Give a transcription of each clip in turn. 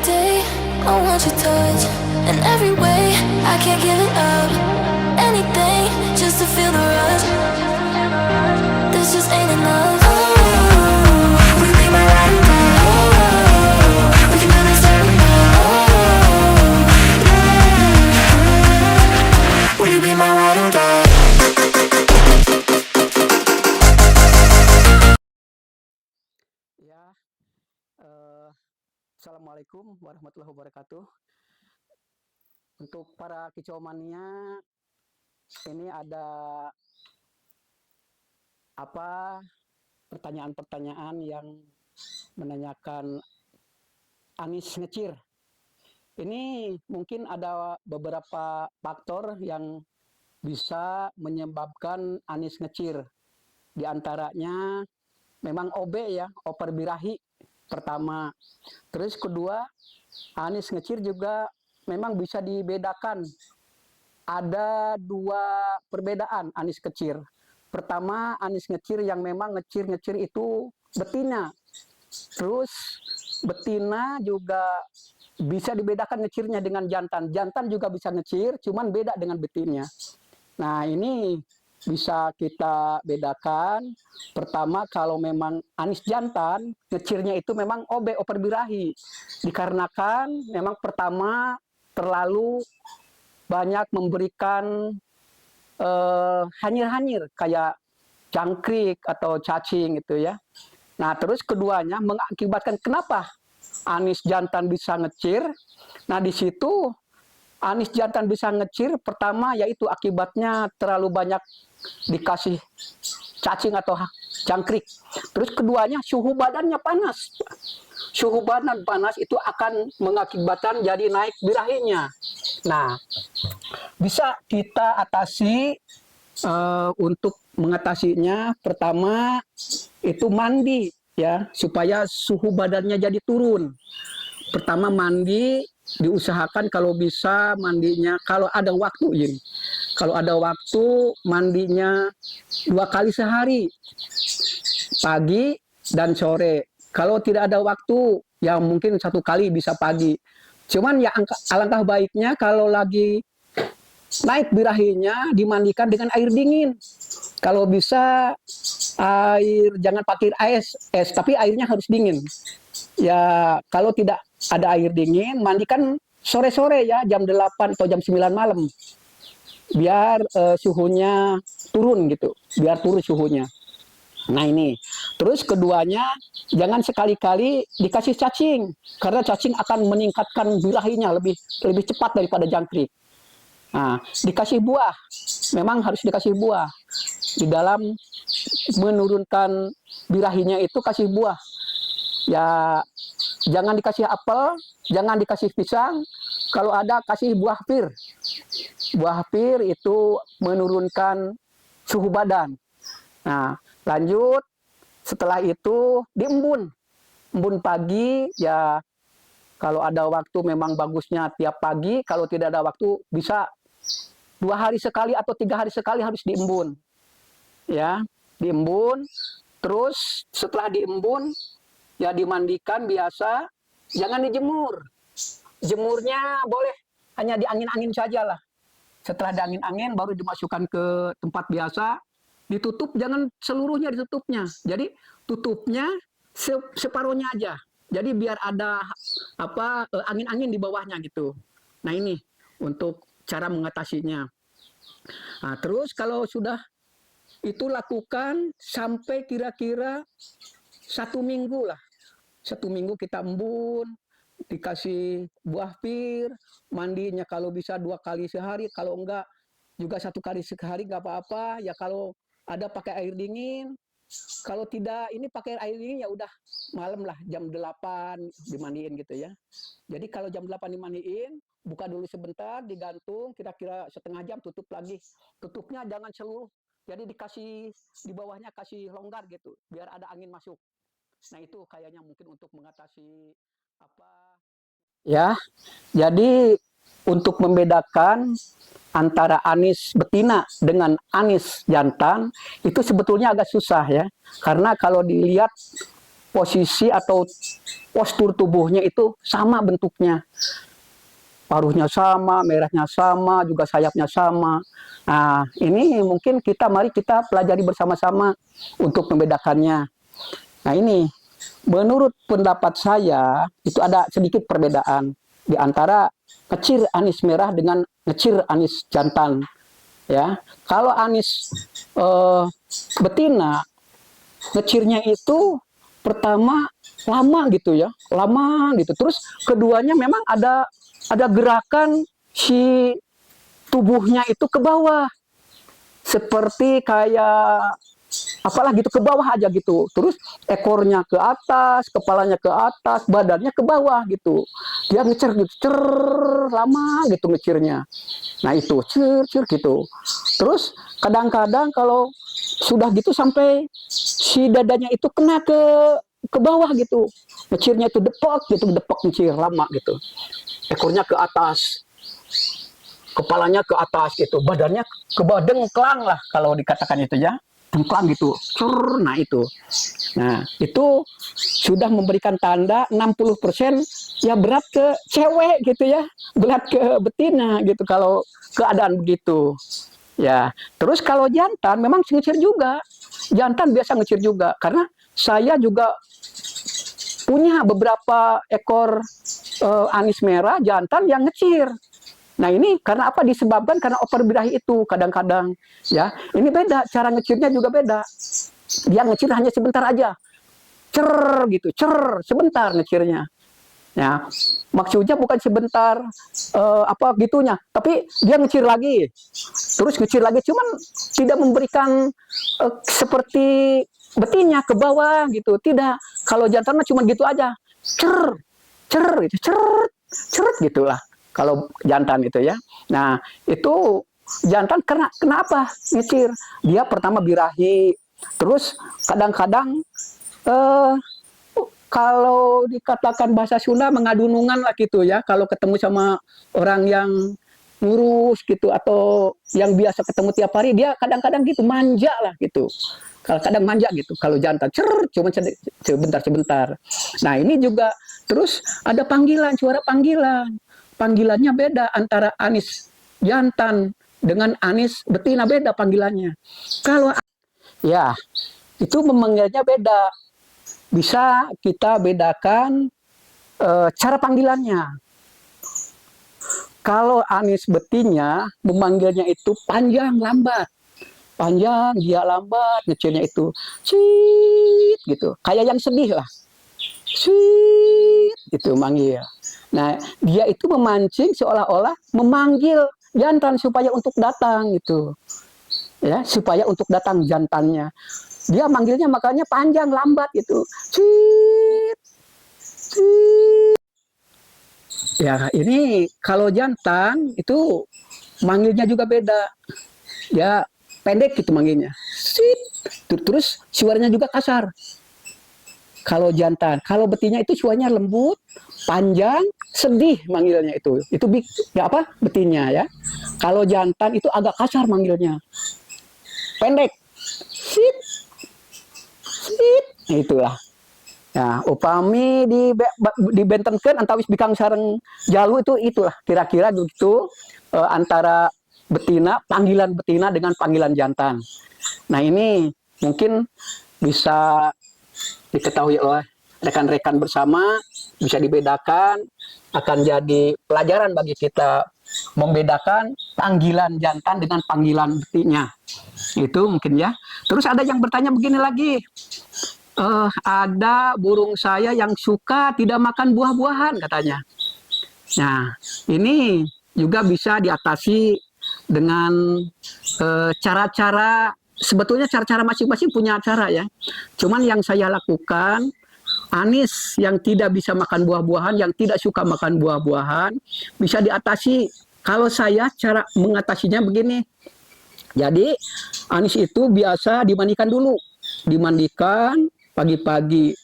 day, I want your touch. In every way, I can't give it up. Anything, just to feel the rush. This just ain't enough. Oh, will you be my ride or die? Oh, we can do this every night. Oh, yeah. Will you be my ride or die? Ya, Assalamualaikum warahmatullahi wabarakatuh. Untuk para kicau mania, ini ada pertanyaan-pertanyaan yang menanyakan Anies ngecir. Ini mungkin ada beberapa faktor yang bisa menyebabkan Anies ngecir. Di antaranya memang OB ya, over birahi pertama. Terus kedua, Anies ngecir juga memang bisa dibedakan. Ada dua perbedaan Anies ngecir. Pertama, Anies ngecir yang memang ngecir-ngecir itu betina. Terus betina juga bisa dibedakan ngecirnya dengan jantan. Jantan juga bisa ngecir, cuman beda dengan betinnya. Nah, ini bisa kita bedakan. Pertama, kalau memang Anies jantan, ngecirnya itu memang OB, over birahi. Dikarenakan memang pertama terlalu banyak memberikan hanyir-hanyir kayak jangkrik atau cacing gitu ya. Nah, terus keduanya mengakibatkan kenapa Anies jantan bisa ngecir. Nah, di situ Anies jantan bisa ngecir, pertama yaitu akibatnya terlalu banyak dikasih cacing atau jangkrik. Terus keduanya suhu badannya panas. Suhu badan panas itu akan mengakibatkan jadi naik birahinya. Nah, bisa kita atasi untuk mengatasinya. Pertama itu mandi ya, supaya suhu badannya jadi turun. Pertama mandi, diusahakan kalau bisa mandinya kalau ada waktu ini. Kalau ada waktu mandinya 2 kali sehari, pagi dan sore. Kalau tidak ada waktu, ya mungkin 1 kali bisa pagi. Cuman ya alangkah baiknya kalau lagi naik birahinya dimandikan dengan air dingin. Kalau bisa jangan pakai es, tapi airnya harus dingin. Ya kalau tidak ada air dingin, mandikan sore-sore ya, jam 8 atau jam 9 malam. Biar suhunya turun gitu, biar turun suhunya. Nah ini, terus keduanya jangan sekali-kali dikasih cacing, karena cacing akan meningkatkan birahinya lebih cepat daripada jangkrik. Nah, dikasih buah, memang harus dikasih buah. Di dalam menurunkan birahinya itu kasih buah. Ya, jangan dikasih apel, jangan dikasih pisang. Kalau ada kasih buah pir. Buah pir itu menurunkan suhu badan. Nah, lanjut setelah itu diembun. Embun pagi ya, kalau ada waktu memang bagusnya tiap pagi, kalau tidak ada waktu bisa 2 hari sekali atau 3 hari sekali harus diembun. Ya, diembun. Terus setelah diembun ya dimandikan biasa, jangan dijemur. Jemurnya boleh hanya di angin-angin saja lah. Setelah di angin-angin baru dimasukkan ke tempat biasa, ditutup, jangan seluruhnya ditutupnya. Jadi tutupnya separuhnya aja. Jadi biar ada angin-angin di bawahnya gitu. Nah ini untuk cara mengatasinya. Nah, terus kalau sudah itu lakukan sampai kira-kira 1 minggu lah. 1 minggu kita embun, dikasih buah pir, mandinya kalau bisa 2 kali sehari, kalau enggak juga 1 kali sehari nggak apa-apa. Ya kalau ada pakai air dingin, kalau tidak ini pakai air dingin ya udah malam lah, jam 8 dimandiin gitu ya. Jadi kalau jam 8 dimandiin, buka dulu sebentar, digantung, kira-kira setengah jam tutup lagi. Tutupnya jangan seluruh, jadi dikasih di bawahnya kasih longgar gitu, biar ada angin masuk. Nah itu kayaknya mungkin untuk mengatasi apa. Ya, jadi untuk membedakan antara Anies betina dengan Anies jantan itu sebetulnya agak susah ya. Karena kalau dilihat posisi atau postur tubuhnya itu sama bentuknya. Paruhnya sama, merahnya sama, juga sayapnya sama. Nah, ini mungkin mari kita pelajari bersama-sama untuk membedakannya. Nah, ini menurut pendapat saya itu ada sedikit perbedaan di antara ngecir anis merah dengan ngecir anis jantan. Ya, kalau anis betina, ngecirnya itu pertama lama gitu ya, lama gitu. Terus keduanya memang ada gerakan si tubuhnya itu ke bawah, seperti kayak apalah gitu, ke bawah aja gitu. Terus ekornya ke atas, kepalanya ke atas, badannya ke bawah gitu. Dia ngecer gitu, cer, lama gitu ngecirnya. Nah itu cer cer gitu. Terus kadang-kadang kalau sudah gitu sampai si dadanya itu kena ke bawah gitu. Ngecirnya itu depok ngecir lama gitu. Ekornya ke atas, kepalanya ke atas gitu, badannya ke bawah, dengklang lah kalau dikatakan itu ya, dengklang gitu, cur, nah itu. Nah, itu sudah memberikan tanda 60% ya berat ke cewek gitu ya, berat ke betina gitu kalau keadaan begitu. Ya, terus kalau jantan memang ngecir juga. Jantan biasa ngecir juga karena saya juga punya beberapa ekor anis merah jantan yang ngecir. Nah ini karena apa? Disebabkan karena over birahi itu kadang-kadang ya. Ini beda, cara ngecirnya juga beda. Dia ngecir hanya sebentar aja, cer gitu, cer sebentar ngecirnya. Ya, maksudnya bukan sebentar apa gitunya, tapi dia ngecir lagi, terus ngecir lagi, cuman tidak memberikan seperti betinnya ke bawah gitu, tidak. Kalau jantan mah cuma gitu aja, cer, cer, gitu, cer, cer gitulah. Kalau jantan itu ya, nah itu jantan kenapa ngecir? Dia pertama birahi, terus kadang-kadang kalau dikatakan bahasa Sunda mengadunungan lah gitu ya, kalau ketemu sama orang yang ngurus gitu atau yang biasa ketemu tiap hari, dia kadang-kadang gitu manja lah gitu, kadang manja gitu. Kalau jantan cer cuma sebentar. Nah ini juga terus ada panggilan, suara panggilannya beda antara anis jantan dengan anis betina, beda panggilannya. Kalau ya itu memanggilnya beda, bisa kita bedakan cara panggilannya. Kalau anis betinnya memanggilnya itu panjang lambat, panjang dia lambat, ngecilnya itu cit gitu, kayak yang sedih lah, cit itu manggil. Nah dia itu memancing seolah-olah memanggil jantan supaya untuk datang gitu, ya supaya untuk datang jantannya. Dia manggilnya makanya panjang lambat gitu, cit, cit. Ya ini kalau jantan itu manggilnya juga beda, ya pendek gitu manggilnya, cit. Terus suaranya juga kasar. Kalau jantan, kalau betinnya itu suaranya lembut, panjang, sedih manggilnya itu ya apa betinnya ya. Kalau jantan itu agak kasar manggilnya, pendek, cit, cit. Itulah. Nah, upami dibentenkeun antawis bikang sareng jalu itulah kira-kira begitu antara betina, panggilan betina dengan panggilan jantan. Nah, ini mungkin bisa diketahui oleh rekan-rekan bersama, bisa dibedakan, akan jadi pelajaran bagi kita membedakan panggilan jantan dengan panggilan betina. Itu mungkin ya. Terus ada yang bertanya begini lagi. Ada burung saya yang suka tidak makan buah-buahan katanya. Nah, ini juga bisa diatasi dengan cara-cara, sebetulnya cara-cara masing-masing punya cara ya. Cuman yang saya lakukan, anis yang tidak bisa makan buah-buahan, yang tidak suka makan buah-buahan, bisa diatasi. Kalau saya cara mengatasinya begini. Jadi, anis itu biasa dimandikan dulu. Dimandikan pagi-pagi,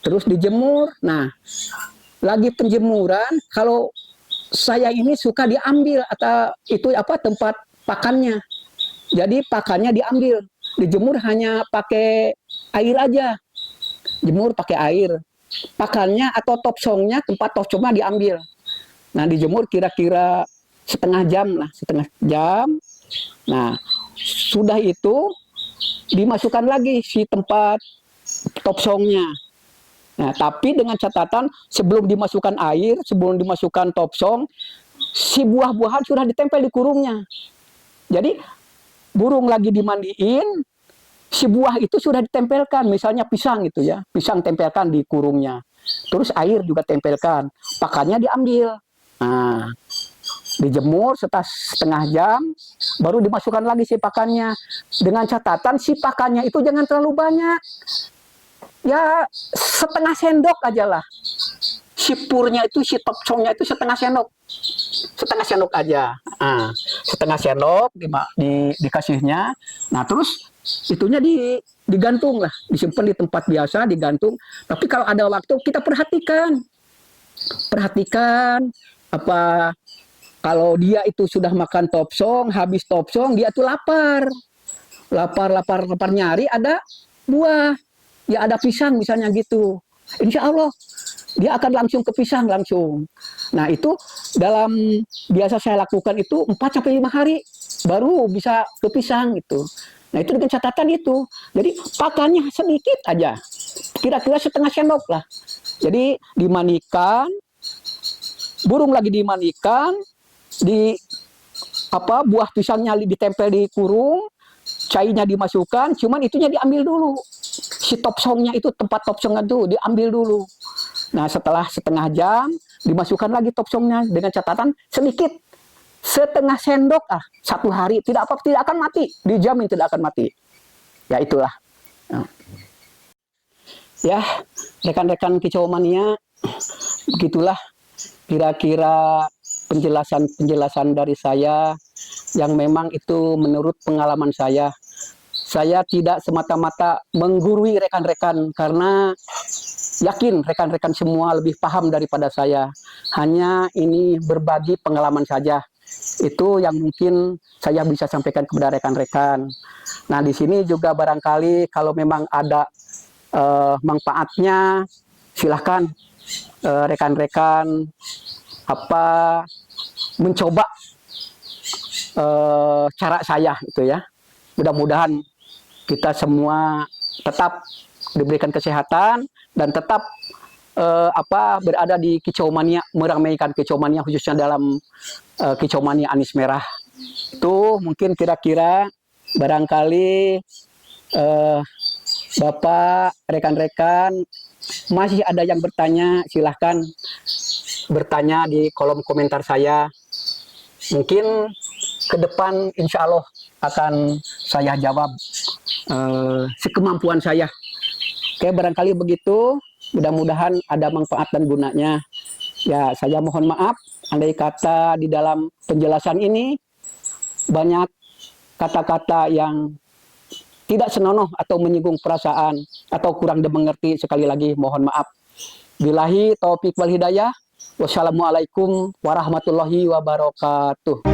terus dijemur. Nah, lagi penjemuran, kalau saya ini suka diambil atau itu apa tempat pakannya. Jadi pakannya diambil, dijemur hanya pakai air aja. jemur pakai air. Pakannya atau topsongnya, tempat topsongnya diambil. Nah, dijemur kira-kira setengah jam lah, setengah jam. Nah, sudah itu dimasukkan lagi si tempat topsongnya. Nah, tapi dengan catatan sebelum dimasukkan air, sebelum dimasukkan topsong, si buah-buahan sudah ditempel di kurungnya. Jadi burung lagi dimandiin, si buah itu sudah ditempelkan, misalnya pisang gitu ya, pisang tempelkan di kurungnya. Terus air juga tempelkan, pakannya diambil. Nah, dijemur setelah setengah jam, baru dimasukkan lagi si pakannya. Dengan catatan si pakannya itu jangan terlalu banyak. Ya setengah sendok aja lah. Si purnya itu, si topsongnya itu setengah sendok. Setengah sendok aja. Nah, setengah sendok dikasihnya. Nah, terus itunya digantung lah, disimpan di tempat biasa, digantung. Tapi kalau ada waktu kita perhatikan apa, kalau dia itu sudah makan topsong, habis topsong dia tuh lapar nyari ada buah, ya ada pisang misalnya gitu. Insya Allah dia akan langsung ke pisang langsung. Nah, itu dalam biasa saya lakukan itu 4-5 hari baru bisa ke pisang gitu. Nah, itu dengan catatan itu. Jadi pakannya sedikit aja. Kira-kira setengah sendok lah. Jadi dimandikan, burung lagi dimandikan, buah pisangnya ditempel di kurung, cairnya dimasukkan, cuman itunya diambil dulu. Si topsongnya itu, tempat topsongnya itu diambil dulu. Nah, setelah setengah jam dimasukkan lagi topsongnya dengan catatan sedikit, setengah sendok satu hari, tidak akan mati, dijamin tidak akan mati. Ya itulah. Ya, rekan-rekan kicau mania, begitulah kira-kira penjelasan dari saya yang memang itu menurut pengalaman saya. Saya tidak semata-mata menggurui rekan-rekan karena yakin rekan-rekan semua lebih paham daripada saya. Hanya ini berbagi pengalaman saja. Itu yang mungkin saya bisa sampaikan kepada rekan-rekan. Nah, di sini juga barangkali kalau memang ada manfaatnya, silahkan rekan-rekan mencoba cara saya itu ya. Mudah-mudahan kita semua tetap diberikan kesehatan dan tetap berada di kicau mania, meramaikan kicau mania khususnya dalam kicau mania Anis Merah. Itu mungkin kira-kira barangkali Bapak, rekan-rekan masih ada yang bertanya, silahkan bertanya di kolom komentar saya. Mungkin ke depan insya Allah akan saya jawab sekemampuan saya. Oke, barangkali begitu. Mudah-mudahan ada manfaat dan gunanya. Ya, saya mohon maaf andai kata di dalam penjelasan ini banyak kata-kata yang tidak senonoh atau menyinggung perasaan atau kurang dimengerti. Sekali lagi mohon maaf. Billahi taufik wal hidayah. Wassalamualaikum warahmatullahi wabarakatuh.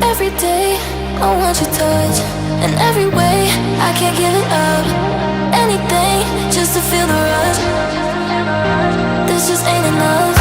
Every day I want your touch, and every way I can't give it up. Anything just to feel the rush. This just ain't enough.